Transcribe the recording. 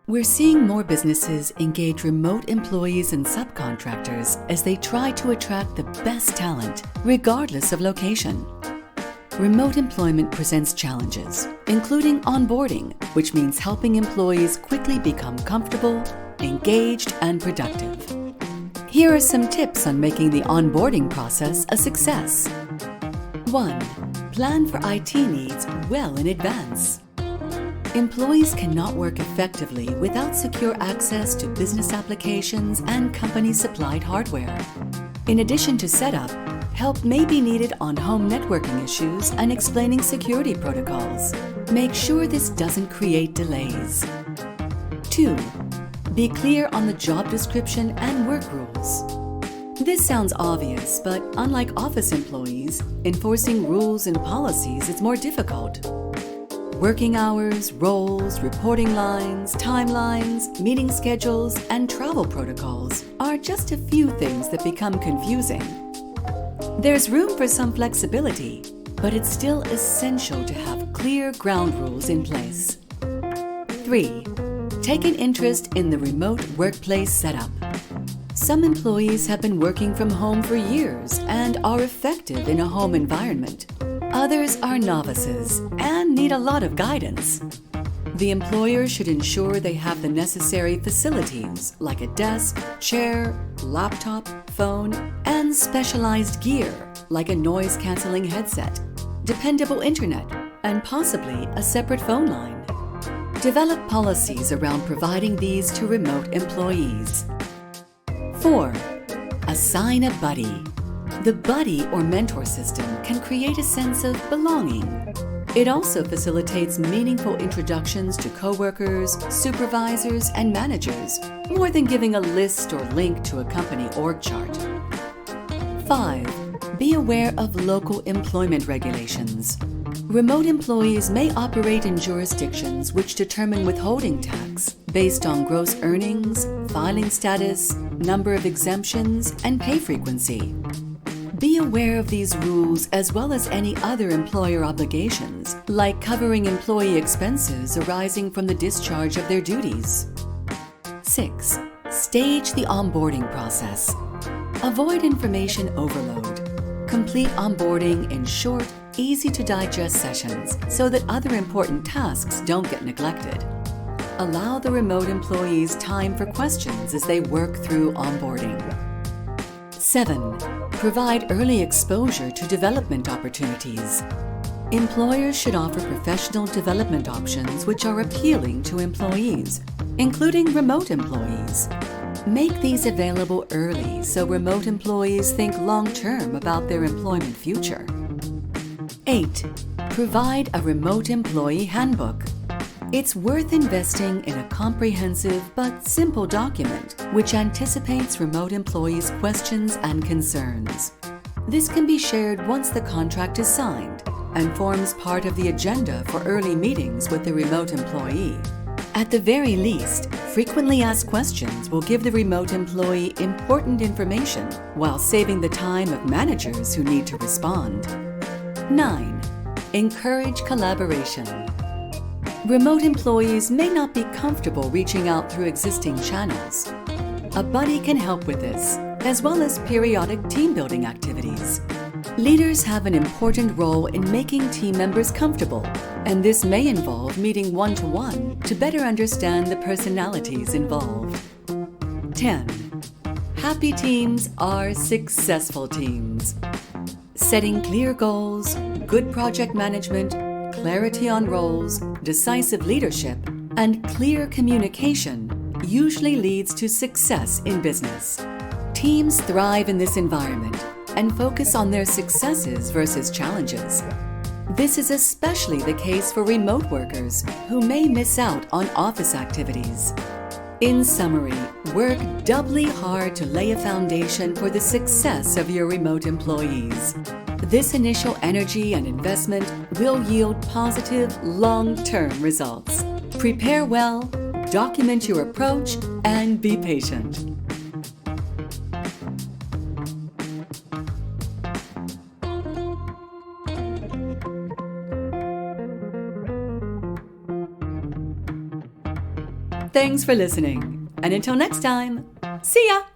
We're seeing more businesses engage remote employees and subcontractors as they try to attract the best talent, regardless of location. Remote employment presents challenges, including onboarding, which means helping employees quickly become comfortable, engaged, and productive. Here are some tips on making the onboarding process a success. 1. Plan for IT needs well in advance. Employees cannot work effectively without secure access to business applications and company-supplied hardware. In addition to setup, help may be needed on home networking issues and explaining security protocols. Make sure this doesn't create delays. 2. Be clear on the job description and work rules. This sounds obvious, but unlike office employees, enforcing rules and policies is more difficult. Working hours, roles, reporting lines, timelines, meeting schedules, and travel protocols are just a few things that become confusing. There's room for some flexibility, but it's still essential to have clear ground rules in place. 3. Take an interest in the remote workplace setup. Some employees have been working from home for years and are effective in a home environment. Others are novices and need a lot of guidance. The employer should ensure they have the necessary facilities like a desk, chair, laptop, phone, and specialized gear like a noise-canceling headset, dependable internet, and possibly a separate phone line. Develop policies around providing these to remote employees. 4. Assign a buddy. The buddy or mentor system can create a sense of belonging. It also facilitates meaningful introductions to coworkers, supervisors, and managers, more than giving a list or link to a company org chart. 5. Be aware of local employment regulations. Remote employees may operate in jurisdictions which determine withholding tax based on gross earnings, filing status, number of exemptions, and pay frequency. Be aware of these rules as well as any other employer obligations, like covering employee expenses arising from the discharge of their duties. 6. Stage the onboarding process. Avoid information overload. Complete onboarding in short, easy-to-digest sessions so that other important tasks don't get neglected. Allow the remote employees time for questions as they work through onboarding. 7. Provide early exposure to development opportunities. Employers should offer professional development options which are appealing to employees, including remote employees. Make these available early so remote employees think long-term about their employment future. 8. Provide a remote employee handbook. It's worth investing in a comprehensive but simple document which anticipates remote employees' questions and concerns. This can be shared once the contract is signed and forms part of the agenda for early meetings with the remote employee. At the very least, frequently asked questions will give the remote employee important information while saving the time of managers who need to respond. 9. Encourage collaboration. Remote employees may not be comfortable reaching out through existing channels. A buddy can help with this, as well as periodic team-building activities. Leaders have an important role in making team members comfortable, and this may involve meeting one-to-one to better understand the personalities involved. 10. Happy teams are successful teams. Setting clear goals, good project management, clarity on roles, decisive leadership, and clear communication usually leads to success in business. Teams thrive in this environment and focus on their successes versus challenges. This is especially the case for remote workers who may miss out on office activities. In summary, work doubly hard to lay a foundation for the success of your remote employees. This initial energy and investment will yield positive, long-term results. Prepare well, document your approach, and be patient. Thanks for listening. And until next time, see ya!